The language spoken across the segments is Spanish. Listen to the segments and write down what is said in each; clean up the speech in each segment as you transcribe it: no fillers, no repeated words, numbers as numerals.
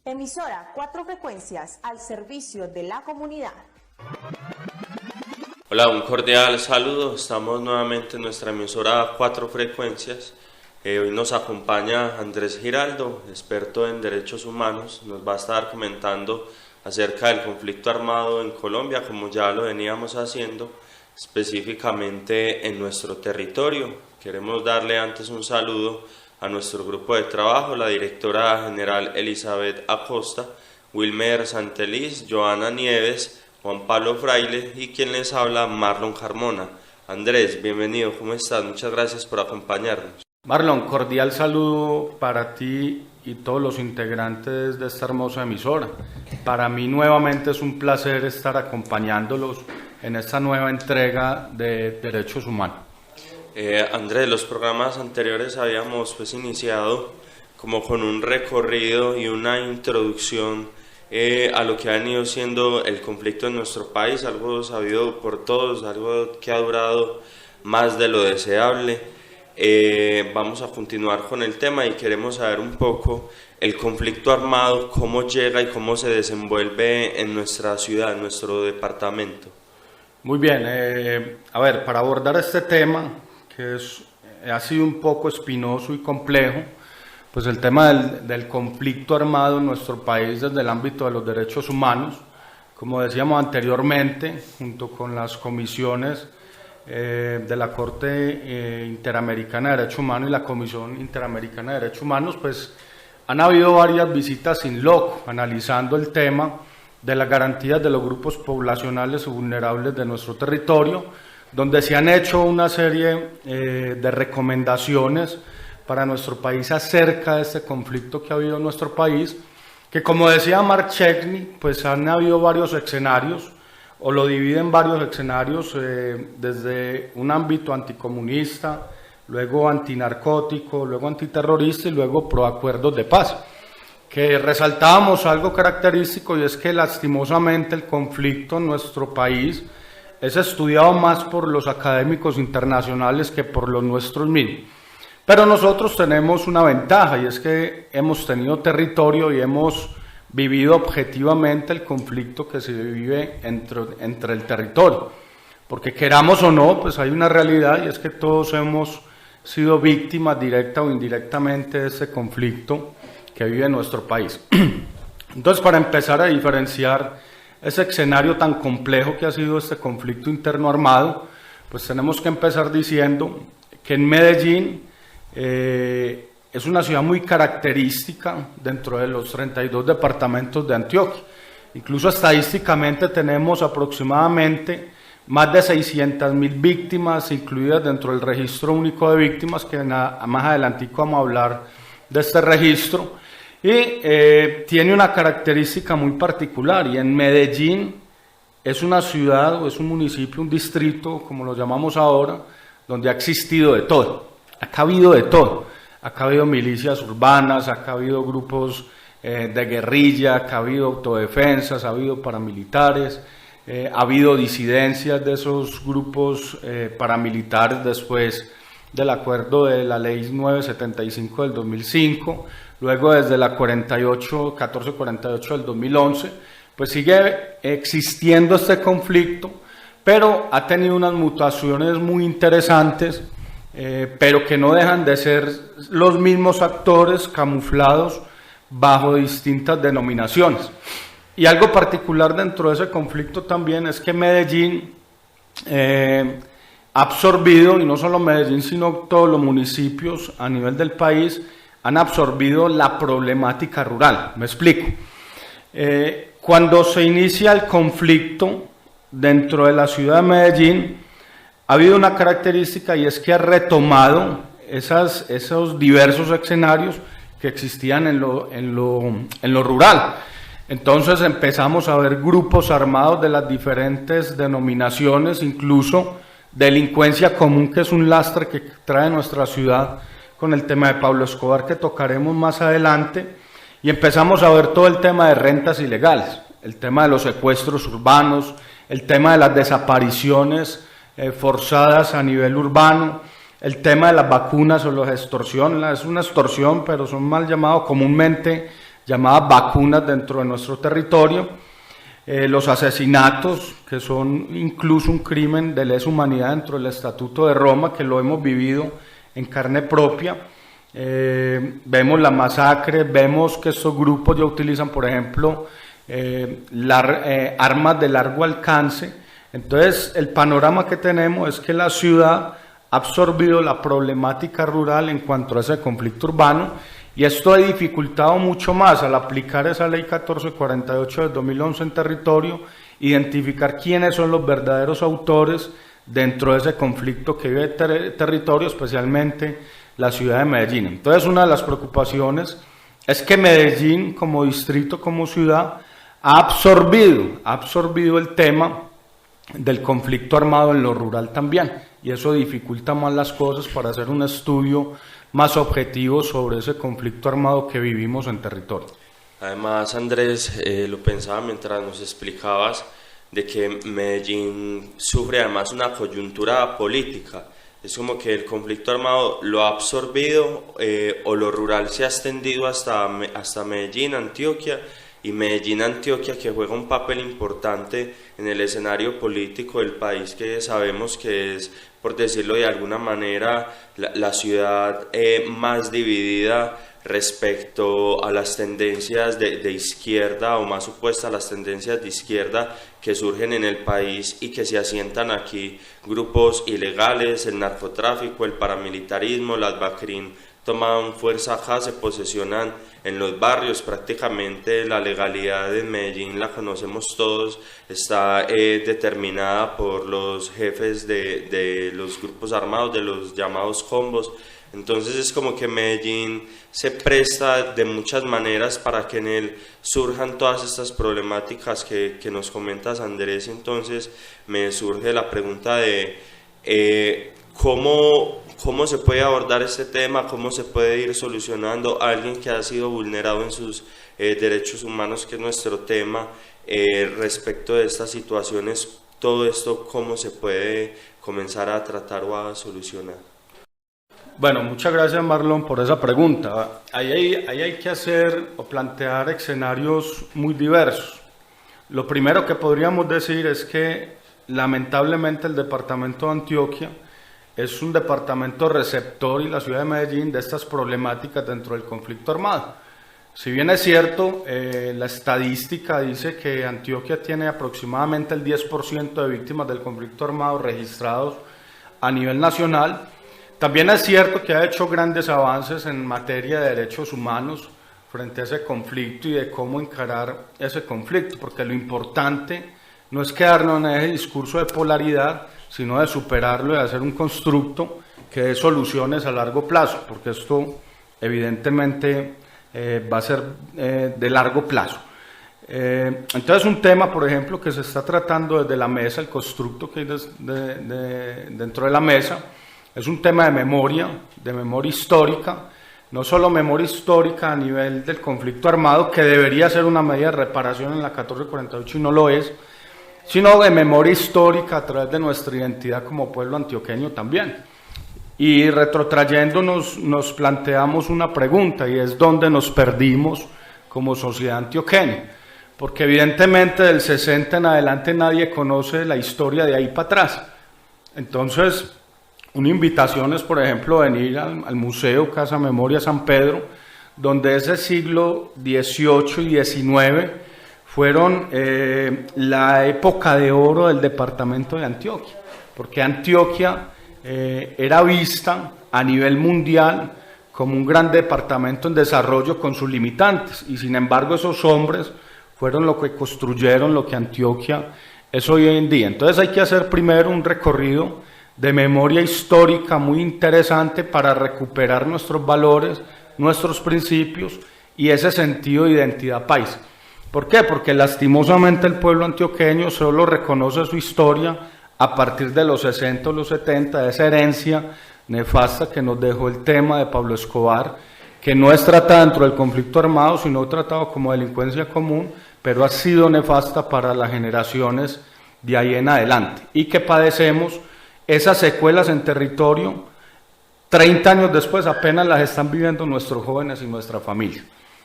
Emisora 4 frecuencias al servicio de la comunidad. Hola, un cordial saludo. Estamos nuevamente en nuestra emisora 4 frecuencias. Hoy nos acompaña Andrés Giraldo, experto en derechos humanos. Nos va a estar comentando acerca del conflicto armado en Colombia, como ya lo veníamos haciendo, específicamente en nuestro territorio. Queremos darle antes un saludo a nuestro grupo de trabajo, la directora general Elizabeth Acosta, Wilmer Santeliz, Joana Nieves, Juan Pablo Fraile y quien les habla, Marlon Carmona. Andrés, bienvenido, ¿cómo estás? Muchas gracias por acompañarnos. Marlon, cordial saludo para ti y todos los integrantes de esta hermosa emisora. Para mí nuevamente es un placer estar acompañándolos en esta nueva entrega de Derechos Humanos. Andrés, los programas anteriores habíamos iniciado como con un recorrido y una introducción a lo que ha venido siendo el conflicto en nuestro país, algo sabido por todos, algo que ha durado más de lo deseable. Vamos a continuar con el tema y queremos saber un poco el conflicto armado, cómo llega y cómo se desenvuelve en nuestra ciudad, en nuestro departamento. Muy bien, para abordar este tema, que ha sido un poco espinoso y complejo, pues el tema del conflicto armado en nuestro país desde el ámbito de los derechos humanos, como decíamos anteriormente, junto con las comisiones de la Corte Interamericana de Derechos Humanos y la Comisión Interamericana de Derechos Humanos, pues han habido varias visitas in loco analizando el tema de las garantías de los grupos poblacionales vulnerables de nuestro territorio, donde se han hecho una serie de recomendaciones para nuestro país acerca de este conflicto que ha habido en nuestro país, que como decía Mark Chesney, pues han habido varios escenarios, o lo divide en varios escenarios, desde un ámbito anticomunista, luego antinarcótico, luego antiterrorista y luego pro acuerdos de paz. Que resaltábamos algo característico y es que lastimosamente el conflicto en nuestro país es estudiado más por los académicos internacionales que por los nuestros mismos. Pero nosotros tenemos una ventaja y es que hemos tenido territorio y hemos vivido objetivamente el conflicto que se vive entre el territorio. Porque queramos o no, pues hay una realidad y es que todos hemos sido víctimas directa o indirectamente de ese conflicto que vive nuestro país. Entonces, para empezar a diferenciar ese escenario tan complejo que ha sido este conflicto interno armado, pues tenemos que empezar diciendo que en Medellín es una ciudad muy característica dentro de los 32 departamentos de Antioquia. Incluso estadísticamente tenemos aproximadamente más de 600.000 víctimas incluidas dentro del registro único de víctimas, que más adelantico vamos a hablar de este registro. Y tiene una característica muy particular, y en Medellín es una ciudad o es un municipio, un distrito, como lo llamamos ahora, donde ha existido de todo, ha habido de todo, ha habido milicias urbanas, ha habido grupos de guerrilla, ha habido autodefensas, ha habido paramilitares, ha habido disidencias de esos grupos paramilitares después del acuerdo de la ley 975 del 2005, luego desde la 1448 del 2011, pues sigue existiendo este conflicto, pero ha tenido unas mutaciones muy interesantes, pero que no dejan de ser los mismos actores camuflados bajo distintas denominaciones. Y algo particular dentro de ese conflicto también es que Medellín absorbido, y no solo Medellín, sino todos los municipios a nivel del país, han absorbido la problemática rural. Me explico. Cuando se inicia el conflicto dentro de la ciudad de Medellín, ha habido una característica y es que ha retomado esos diversos escenarios que existían en lo rural. Entonces empezamos a ver grupos armados de las diferentes denominaciones, incluso delincuencia común, que es un lastre que trae nuestra ciudad con el tema de Pablo Escobar, que tocaremos más adelante, y empezamos a ver todo el tema de rentas ilegales, el tema de los secuestros urbanos, el tema de las desapariciones forzadas a nivel urbano, el tema de las vacunas o las extorsiones. Es una extorsión, pero son mal llamados comúnmente llamadas vacunas dentro de nuestro territorio, los asesinatos, que son incluso un crimen de lesa humanidad dentro del Estatuto de Roma, que lo hemos vivido en carne propia. Vemos la masacre, vemos que estos grupos ya utilizan, por ejemplo, armas de largo alcance. Entonces, el panorama que tenemos es que la ciudad ha absorbido la problemática rural en cuanto a ese conflicto urbano, y esto ha dificultado mucho más al aplicar esa ley 1448 del 2011 en territorio, identificar quiénes son los verdaderos autores dentro de ese conflicto que vive el territorio, especialmente la ciudad de Medellín. Entonces, una de las preocupaciones es que Medellín, como distrito, como ciudad, ha absorbido el tema del conflicto armado en lo rural también, y eso dificulta más las cosas para hacer un estudio más objetivo sobre ese conflicto armado que vivimos en territorio. Además, Andrés, lo pensaba mientras nos explicabas de que Medellín sufre además una coyuntura política. Es como que el conflicto armado lo ha absorbido o lo rural se ha extendido hasta Medellín, Antioquia, y Medellín, Antioquia, que juega un papel importante en el escenario político del país, que sabemos que es, por decirlo de alguna manera, la ciudad más dividida respecto a las tendencias de izquierda, o más opuestas a las tendencias de izquierda que surgen en el país y que se asientan aquí grupos ilegales, el narcotráfico, el paramilitarismo, las BACRIM toman fuerza acá, se posesionan en los barrios. Prácticamente la legalidad en Medellín la conocemos todos, está determinada por los jefes de los grupos armados, de los llamados combos. Entonces es como que Medellín se presta de muchas maneras para que en él surjan todas estas problemáticas que nos comentas, Andrés. Entonces me surge la pregunta de ¿cómo se puede abordar este tema? ¿Cómo se puede ir solucionando a alguien que ha sido vulnerado en sus derechos humanos, que es nuestro tema, respecto de estas situaciones? Todo esto, ¿cómo se puede comenzar a tratar o a solucionar? Bueno, muchas gracias, Marlon, por esa pregunta. Ahí hay que hacer o plantear escenarios muy diversos. Lo primero que podríamos decir es que lamentablemente el departamento de Antioquia es un departamento receptor, y la ciudad de Medellín, de estas problemáticas dentro del conflicto armado. Si bien es cierto, la estadística dice que Antioquia tiene aproximadamente el 10% de víctimas del conflicto armado registrados a nivel nacional, también es cierto que ha hecho grandes avances en materia de derechos humanos frente a ese conflicto y de cómo encarar ese conflicto, porque lo importante no es quedarnos en ese discurso de polaridad, sino de superarlo y de hacer un constructo que dé soluciones a largo plazo, porque esto evidentemente va a ser de largo plazo. Entonces, un tema, por ejemplo, que se está tratando desde la mesa, el constructo que hay dentro de la mesa, es un tema de memoria histórica, no solo memoria histórica a nivel del conflicto armado, que debería ser una medida de reparación en la 1448 y no lo es, sino de memoria histórica a través de nuestra identidad como pueblo antioqueño también. Y retrotrayéndonos, nos planteamos una pregunta, y es ¿dónde nos perdimos como sociedad antioqueña? Porque evidentemente del 60 en adelante nadie conoce la historia de ahí para atrás. Entonces, una invitación es, por ejemplo, venir al Museo Casa Memoria San Pedro, donde ese siglo XVIII y XIX fueron la época de oro del departamento de Antioquia, porque Antioquia era vista a nivel mundial como un gran departamento en desarrollo con sus limitantes, y sin embargo esos hombres fueron lo que construyeron lo que Antioquia es hoy en día. Entonces hay que hacer primero un recorrido de memoria histórica muy interesante para recuperar nuestros valores, nuestros principios y ese sentido de identidad paisa. ¿Por qué? Porque lastimosamente el pueblo antioqueño solo reconoce su historia a partir de los 60 o los 70, de esa herencia nefasta que nos dejó el tema de Pablo Escobar, que no es tratada dentro del conflicto armado, sino tratado como delincuencia común, pero ha sido nefasta para las generaciones de ahí en adelante, y que padecemos esas secuelas en territorio 30 años después, apenas las están viviendo nuestros jóvenes y nuestra familia.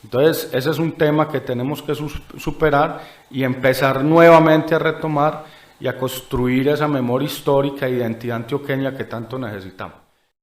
Entonces, ese es un tema que tenemos que superar y empezar nuevamente a retomar y a construir esa memoria histórica e identidad antioqueña que tanto necesitamos.